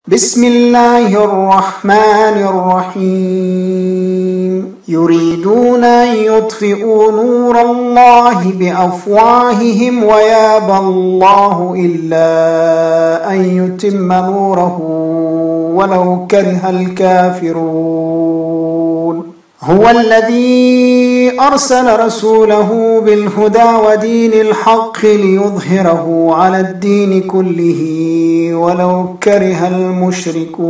بسم الله الرحمن الرحيم يريدون أن يطفئوا نور الله بأفواههم ويابى الله إلا أن يتم نوره ولو كره الكافرون هو الذي أرسل رسوله بالهدى ودين الحق ليظهره على الدين كله ولو كره المشركون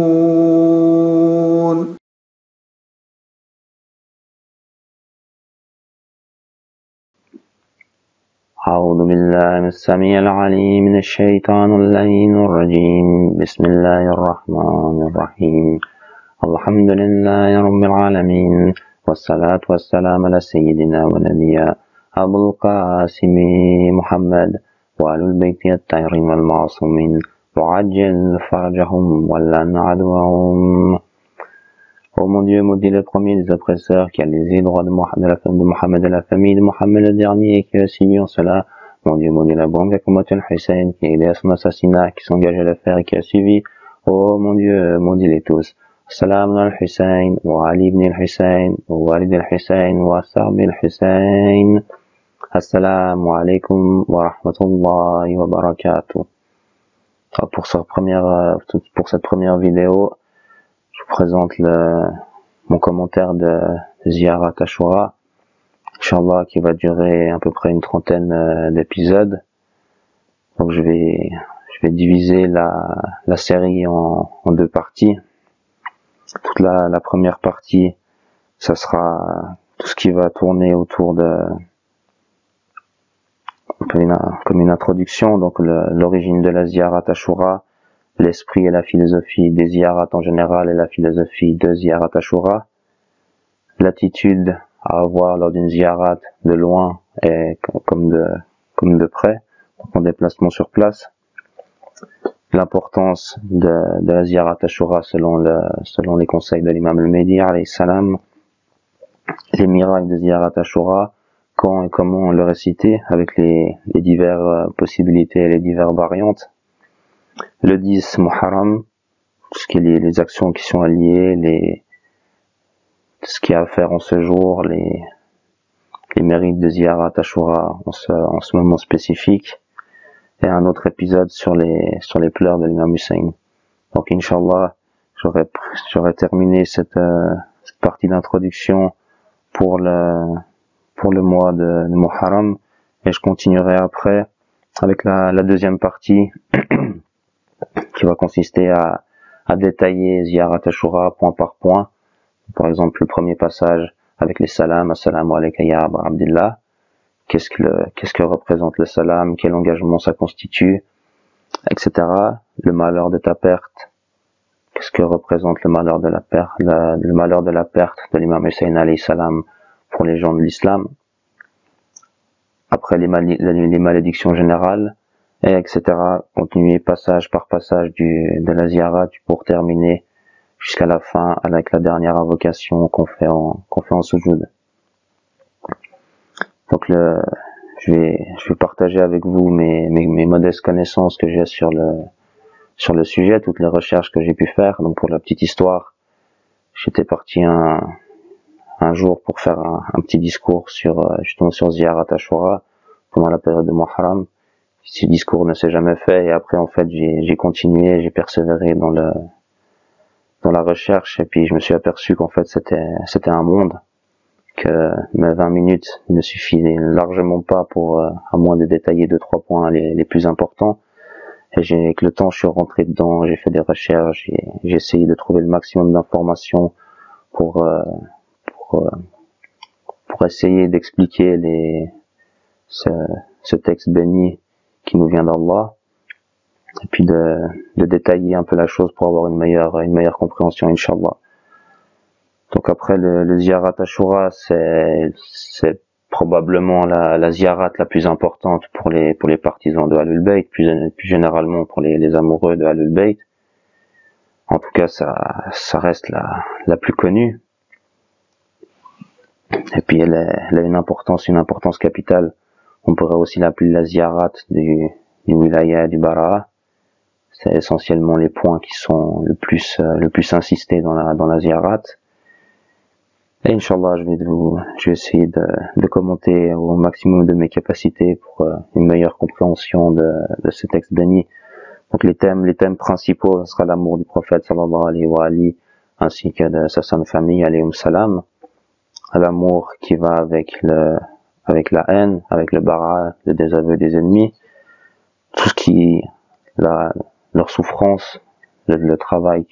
أعوذ بالله السميع العليم من الشيطان اللعين الرجيم بسم الله الرحمن الرحيم الحمد لله رب العالمين والصلاة والسلام على سيدنا ونبينا أبو القاسم محمد وآل البيت الطاهرين المعصومين وعجل فرجهم ولن عدوهم. Oh mon Dieu, maudit le premier des oppresseurs qui a lésé les droits de Mohammed et la famille de Mohammed le dernier et qui a suivi en cela. Mon Dieu, maudit la bande Kamat al-Hussein qui a aidé à son assassinat, qui s'engage à le faire et qui a suivi. Oh mon Dieu, maudit-les tous. Salam al-Hussein, wa Ali ibn al-Hussein, wa Walid al-Hussein, wa Sahbi al-Hussein. Assalamu alaikum wa rahmatullahi wa barakatuh. Pour cette première vidéo, je vous présente mon commentaire de Ziyarat Ashura, Inch'Allah, qui va durer à peu près une trentaine d'épisodes. Donc je vais diviser la série en deux parties. Toute la première partie, ça sera tout ce qui va tourner autour de comme une introduction, donc l'origine de la Ziyarat Ashura, l'esprit et la philosophie des ziyarats en général et la philosophie de Ziyarat Ashura, l'attitude à avoir lors d'une ziyarat de loin et comme de près, donc en déplacement sur place, l'importance de la Ziyarat Ashura selon les conseils de l'imam al-Mahdi alayhi salam, les miracles de Ziyarat Ashura, quand et comment le réciter avec les diverses possibilités et les diverses variantes. Le 10 Muharram, tout ce qui est les actions qui sont alliées, tout ce qu'il y a à faire en ce jour, les mérites de Ziyarat Ashura en ce moment spécifique, et un autre épisode sur les pleurs de l'imam Hussein. Donc Inch'Allah, j'aurais terminé cette partie d'introduction pour le mois de Muharram, et je continuerai après avec la deuxième partie qui va consister à détailler Ziyarat Ashura point par point. Par exemple, le premier passage avec les salams, assalamu alayka ya Aba Abdillah. Qu'est-ce que représente le salam, quel engagement ça constitue, etc. Le malheur de ta perte. Qu'est-ce que représente le malheur de la perte, le malheur de la perte de l'imam Hussein alayhi salam pour les gens de l'islam. Après les malédictions générales, et etc. Continuer passage par passage de la ziyarat pour terminer jusqu'à la fin avec la dernière invocation qu'on fait en sujoud. Donc je vais partager avec vous mes modestes connaissances que j'ai sur le sujet, toutes les recherches que j'ai pu faire. Donc pour la petite histoire, j'étais parti un jour pour faire un petit discours justement sur Ziyarat Ashura pendant la période de Muharram. Ce discours ne s'est jamais fait, et après en fait j'ai continué, j'ai persévéré dans la recherche, et puis je me suis aperçu qu'en fait c'était un monde, que mes 20 minutes ne suffisaient largement pas pour à moins de détailler 2-3 points les plus importants. Et avec le temps je suis rentré dedans, j'ai fait des recherches, j'ai essayé de trouver le maximum d'informations pour essayer d'expliquer ce texte béni qui nous vient d'Allah, et puis de détailler un peu la chose pour avoir une meilleure compréhension, Inch'Allah. Donc après le Ziyarat Ashura, c'est probablement la ziyarat la plus importante pour les partisans de Ahlul Bayt, plus généralement pour les amoureux de Ahlul Bayt. En tout cas, ça reste la plus connue. Et puis elle a une importance capitale. On pourrait aussi l'appeler la ziyarat du wilaya du Bara'a, C'est essentiellement les points qui sont le plus insistés dans la ziyarat. Et Inch'Allah, je vais essayer de commenter au maximum de mes capacités pour une meilleure compréhension de ce texte béni. Donc les thèmes principaux, ce sera l'amour du prophète sallallahu alayhi wa alihi, ainsi que de sa sainte famille, alayhim salam. L'amour qui va avec la haine, avec le bara, le désaveu des ennemis, tout ce qui, leur souffrance, le travail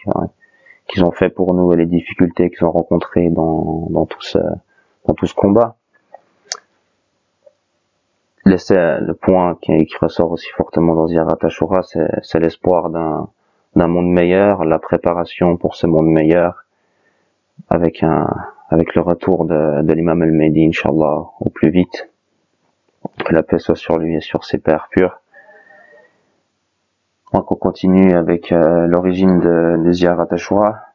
qu'ils ont fait pour nous et les difficultés qu'ils ont rencontrées dans tout ce combat. Le point qui ressort aussi fortement dans Ziyarat Ashura, c'est l'espoir d'un monde meilleur, la préparation pour ce monde meilleur, avec le retour de l'imam al-Mahdi, Inch'Allah, au plus vite. Que la paix soit sur lui et sur ses pères purs. Donc on continue avec l'origine de Ziyarat Ashura.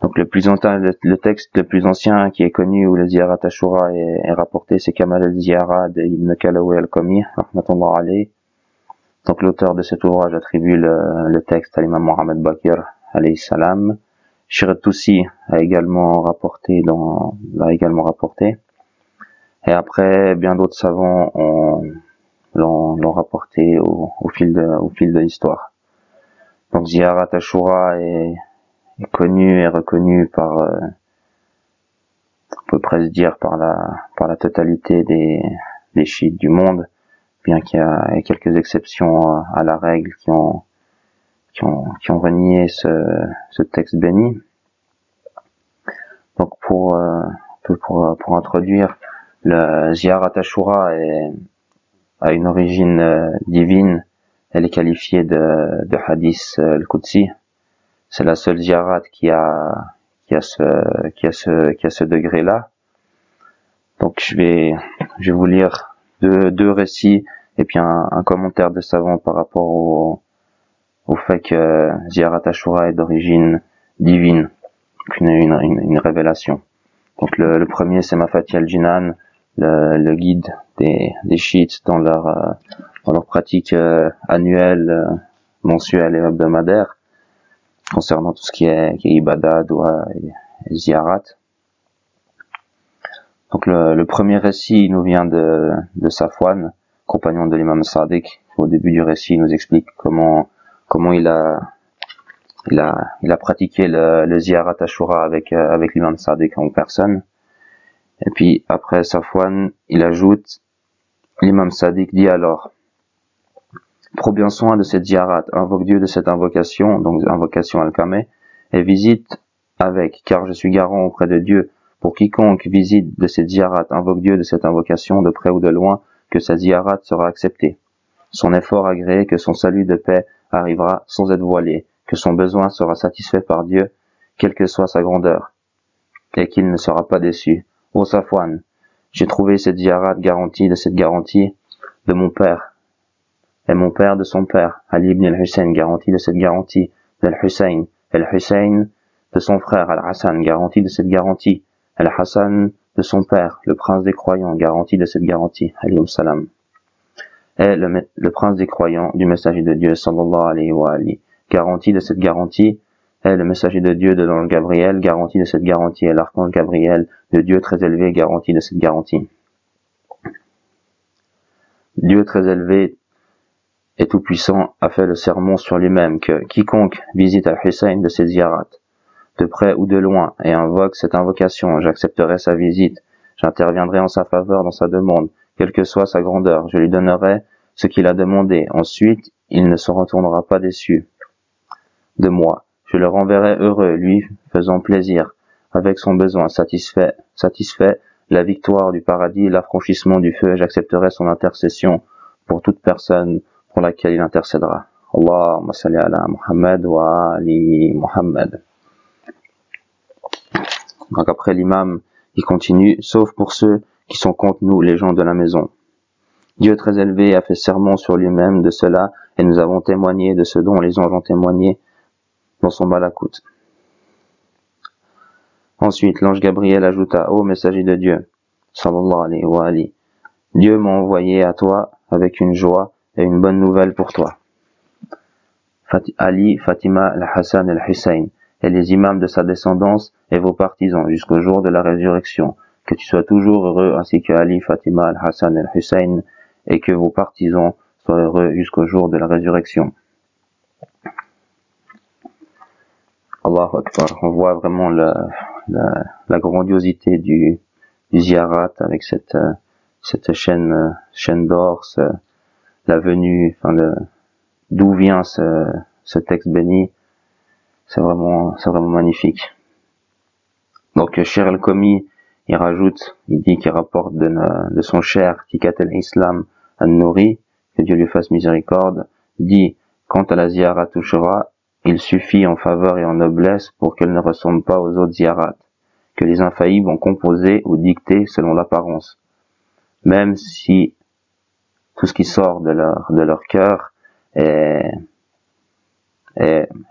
Donc le texte le plus ancien qui est connu où le Ziyarat Ashura est rapporté, c'est Kamal al-Ziyara de Ibn Kalawi al-Qami, rahmatullah alayhi. Donc l'auteur de cet ouvrage attribue le texte à l'imam Mohammed Bakir, alayhi salam. Shir Tusi a également rapporté. Et après, bien d'autres savants l'ont rapporté au fil de l'histoire. Donc Ziyarat Ashura est connu et reconnu par, on peut presque dire par la totalité des chiites du monde, bien qu'il y a quelques exceptions à la règle qui ont renié ce texte béni. Donc pour introduire, le Ziyarat Ashura a une origine divine. Elle est qualifiée de hadith al-Qudsi. C'est la seule ziyarat qui a ce degré-là. Donc je vais vous lire deux récits et puis un commentaire de savant par rapport au fait que Ziyarat Ashura est d'origine divine, une révélation. Donc le premier, c'est Mafati al-Jinan, le guide des chiites dans leur pratique annuelle, mensuelle et hebdomadaire, concernant tout ce qui est ibadah, doua et ziyarat. Donc le premier récit nous vient de Safwan, compagnon de l'imam Sadiq. Au début du récit, il nous explique comment il a pratiqué le Ziyarat Ashura avec l'imam Sadiq en personne. Et puis après Safwan, il ajoute, l'imam Sadiq dit alors: prends bien soin de cette ziyarat, invoque Dieu de cette invocation, donc invocation al-Kameh, et visite avec, car je suis garant auprès de Dieu, pour quiconque visite de cette ziyarat, invoque Dieu de cette invocation, de près ou de loin, que sa ziyarat sera acceptée. Son effort agréé, que son salut de paix arrivera sans être voilé, que son besoin sera satisfait par Dieu, quelle que soit sa grandeur, et qu'il ne sera pas déçu. Ô Safwan, j'ai trouvé cette ziyarat garantie de cette garantie de mon père, et mon père de son père, Ali ibn al-Hussein, garantie de cette garantie, d'Al-Hussein, Al-Hussein de son frère, Al-Hassan, garantie de cette garantie, Al-Hassan de son père, le prince des croyants, garantie de cette garantie, alayhi salam. Et le prince des croyants du messager de Dieu, sallallahu alayhi wa alihi, garantie de cette garantie, et le messager de Dieu de l'ange Gabriel, garantie de cette garantie, et l'archange Gabriel de Dieu très élevé, garantie de cette garantie. Dieu très élevé et tout-puissant a fait le sermon sur lui-même que quiconque visite Al-Hussein de ses ziyarat, de près ou de loin, et invoque cette invocation, j'accepterai sa visite, j'interviendrai en sa faveur dans sa demande, quelle que soit sa grandeur, je lui donnerai ce qu'il a demandé. Ensuite, il ne se retournera pas déçu de moi. Je le renverrai heureux, lui faisant plaisir, avec son besoin satisfait, la victoire du paradis, l'affranchissement du feu, et j'accepterai son intercession pour toute personne pour laquelle il intercédera. Allahumma salli ala Muhammad wa ali Muhammad. Donc après l'imam, il continue, sauf pour ceux qui sont contre nous, les gens de la maison. Dieu très élevé a fait serment sur lui-même de cela, et nous avons témoigné de ce dont les anges ont témoigné dans son Malakut. Ensuite, l'ange Gabriel ajouta: ô messager de Dieu, sallallahu alayhi wa alihi, Dieu m'a envoyé à toi avec une joie et une bonne nouvelle pour toi. Ali, Fatima, al-Hassan et al-Hussein, et les imams de sa descendance et vos partisans jusqu'au jour de la résurrection. Que tu sois toujours heureux ainsi que Ali, Fatima, al-Hassan et al-Hussein, et que vos partisans soient heureux jusqu'au jour de la résurrection. Allahu Akbar. On voit vraiment la grandiosité du ziyarat avec cette chaîne d'or, la venue, d'où vient ce texte béni. C'est vraiment magnifique. Donc, Shir al-Komi, il dit qu'il rapporte de son cher Tikat al-Islam al-Nouri, que Dieu lui fasse miséricorde, dit, quant à la ziyarat Ashura, il suffit en faveur et en noblesse pour qu'elle ne ressemble pas aux autres ziyarats, que les infaillibles ont composé ou dicté selon l'apparence. Même si tout ce qui sort de leur cœur est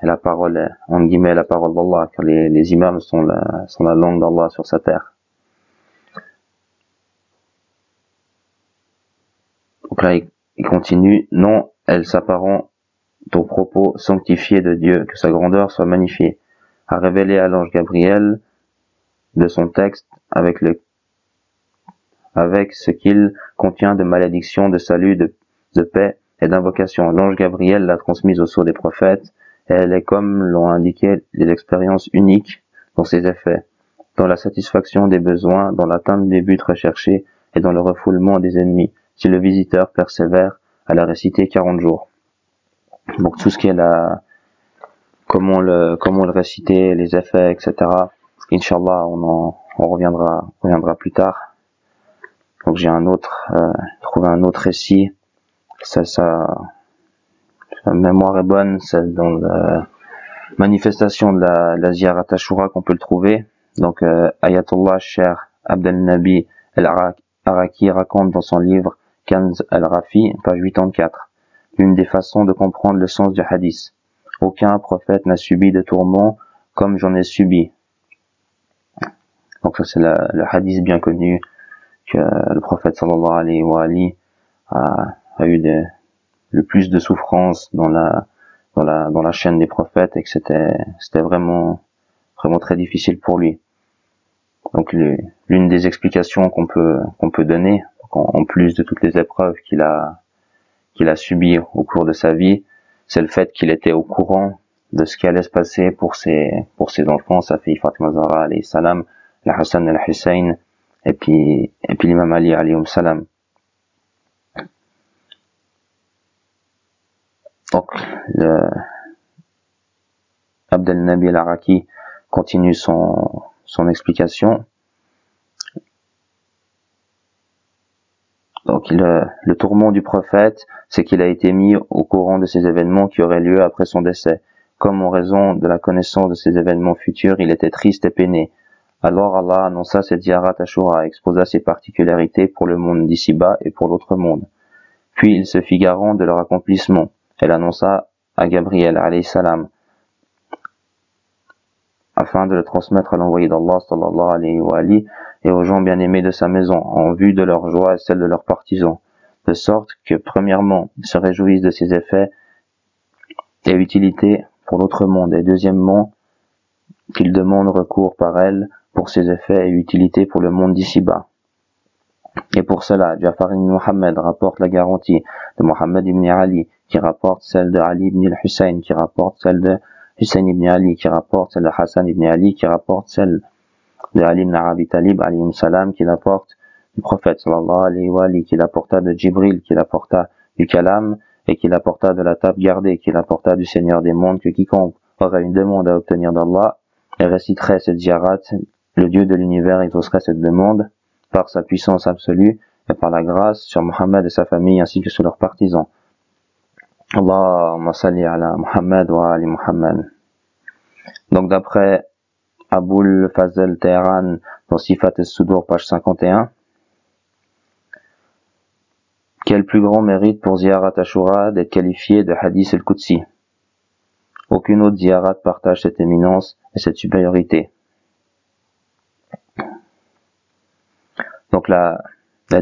la parole, entre guillemets, la parole d'Allah, car les imams sont la langue d'Allah sur sa terre. Donc là, il continue, non, elles s'apparentent aux propos sanctifiés de Dieu, que sa grandeur soit magnifiée, a révélé à l'ange Gabriel de son texte avec ce qu'il contient de malédiction, de salut, de paix et d'invocation. L'ange Gabriel l'a transmise au sceau des prophètes, et elle est, comme l'ont indiqué, les expériences uniques dans ses effets, dans la satisfaction des besoins, dans l'atteinte des buts recherchés et dans le refoulement des ennemis, si le visiteur persévère à la réciter 40 jours. Donc tout ce qui est comment le réciter, les effets, etc. Inch'Allah, on reviendra plus tard. Donc j'ai trouvé un autre récit. Sa mémoire est bonne, c'est dans la manifestation de la Ziyarat Ashura qu'on peut le trouver. Donc Ayatollah Cher Abdel Nabi al-Araki raconte dans son livre Kanz al-Rafi, page 84, l'une des façons de comprendre le sens du hadith. Aucun prophète n'a subi de tourments comme j'en ai subi. Donc ça c'est le hadith bien connu que le prophète sallallahu alayhi wa alihi a eu le plus de souffrance dans la chaîne des prophètes, et que c'était vraiment très difficile pour lui. Donc l'une des explications qu'on peut donner, en plus de toutes les épreuves qu'il a subies au cours de sa vie, c'est le fait qu'il était au courant de ce qui allait se passer pour ses enfants, sa fille Fatima Zahra alayhi salam, la Hassan et la Hussein, et puis l'imam Ali alayhi salam. Donc, Abdel Nabi al-Araki continue son explication. Donc, le tourment du prophète, c'est qu'il a été mis au courant de ces événements qui auraient lieu après son décès. Comme en raison de la connaissance de ces événements futurs, il était triste et peiné. Alors Allah annonça cette Ziyarat Ashura, exposa ses particularités pour le monde d'ici-bas et pour l'autre monde. Puis il se fit garant de leur accomplissement. Elle annonça à Gabriel alayhi salam, afin de le transmettre à l'envoyé d'Allah sallallahu alayhi wa alihi et aux gens bien-aimés de sa maison, en vue de leur joie et celle de leurs partisans, de sorte que, premièrement, ils se réjouissent de ses effets et utilité pour l'autre monde, et deuxièmement, qu'ils demandent recours par elle pour ses effets et utilité pour le monde d'ici-bas. Et pour cela, Ja'far ibn Muhammad rapporte la garantie de Muhammad ibn Ali, qui rapporte celle de Ali ibn al-Hussein, qui rapporte celle de Hussein ibn Ali, qui rapporte celle de Hassan ibn Ali, qui rapporte celle de Ali ibn Abi Talib, alayhi salam, qui l'apporte du prophète, sallallahu alayhi wa alihi, qui l'apporta de Jibril, qui l'apporta du Kalam, et qui l'apporta de la table gardée, qui l'apporta du Seigneur des mondes, que quiconque aurait une demande à obtenir d'Allah, et réciterait cette ziyarat, le Dieu de l'univers exaucerait cette demande, par sa puissance absolue, et par la grâce sur Muhammad et sa famille, ainsi que sur leurs partisans. Allahumma salli ala Muhammad wa ali Muhammad. Donc d'après Aboul Fazl Tehran dans Sifat al-Sudur, page 51, quel plus grand mérite pour Ziyarat Ashura d'être qualifié de Hadith al-Qudsi. Aucune autre Ziyarat partage cette éminence et cette supériorité. Donc la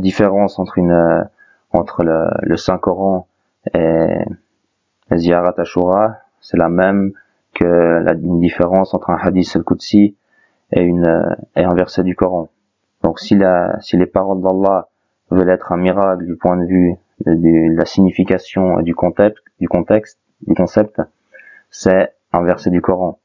différence entre le Saint-Coran et la Ziyarat Ashura, c'est la même que une différence entre un hadith al-Qudsi et un verset du Coran. Donc si les paroles d'Allah veulent être un miracle du point de vue de la signification et du concept, c'est un verset du Coran.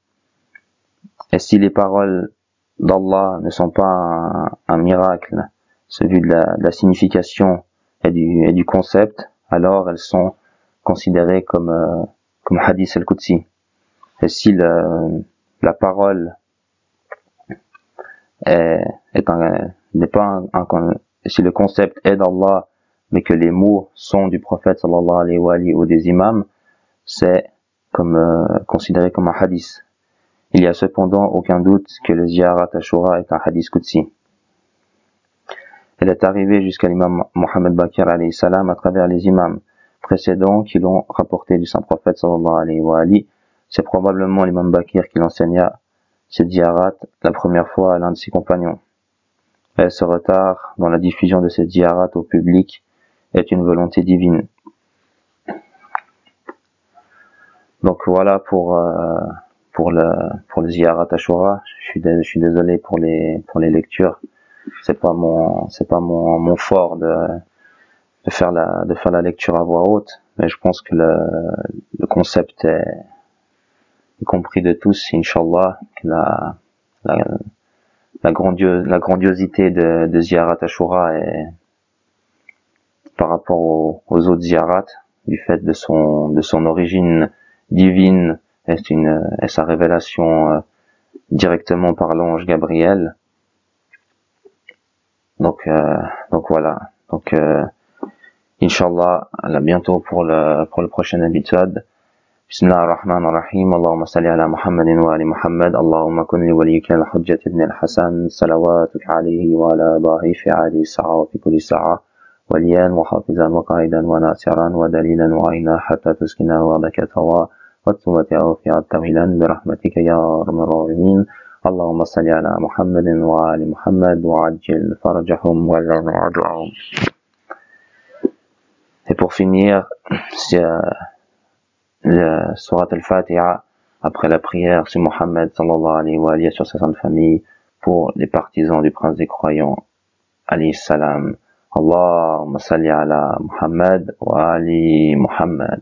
Et si les paroles d'Allah ne sont pas un miracle, celui de la signification et du concept, alors elles sont considérées comme hadith al-Qudsi. Et si la parole n'est pas si le concept est d'Allah, mais que les mots sont du prophète sallallahu alayhi wa alihi ou des imams, c'est considéré comme un hadith. Il y a cependant aucun doute que le ziyarat Ashura est un hadith Qudsi. Elle est arrivée jusqu'à l'imam Mohammed Baqir alayhi salam à travers les imams précédents qui l'ont rapporté du saint prophète sallallahu alayhi wa alihi. C'est probablement l'imam Baqir qui l'enseigna cette ziyarat la première fois à l'un de ses compagnons. Et ce retard dans la diffusion de cette ziyarat au public est une volonté divine. Donc voilà pour le ziyarat Ashura. Je suis désolé pour les lectures. C'est pas mon fort de faire la lecture à voix haute, mais je pense que le concept est compris de tous, Inch'Allah, que la grandiosité de ziyarat Ashura est par rapport aux autres ziyarats, du fait de son origine divine et sa révélation directement par l'ange Gabriel. Donc voilà. Donc Inch'Allah, à bientôt pour le prochain épisode. بسم الله الرحمن الرحيم اللهم صل على محمد وآل محمد اللهم كن لوليك الحجة ابن الحسن صلواتك عليه وعلى آبائه في هذه الساعة وفي كل ساعة وليا وحافظا وقائدا وناصرا ودليلا وعينا حتى تسكنه وعدك توا والتوبة فيها طويلا برحمتك يا أرحم الراحمين اللهم صل على محمد وآل محمد وعجل فرجهم ولنا دعاهم. Et pour finir, c'est le Surat al-Fatiha, après la prière sur Mohammed sallallahu alayhi wa alihi sur sa sainte famille, pour les partisans du prince des croyants alayhi salam. Allahumma salli ala Muhammad wa ali Muhammad.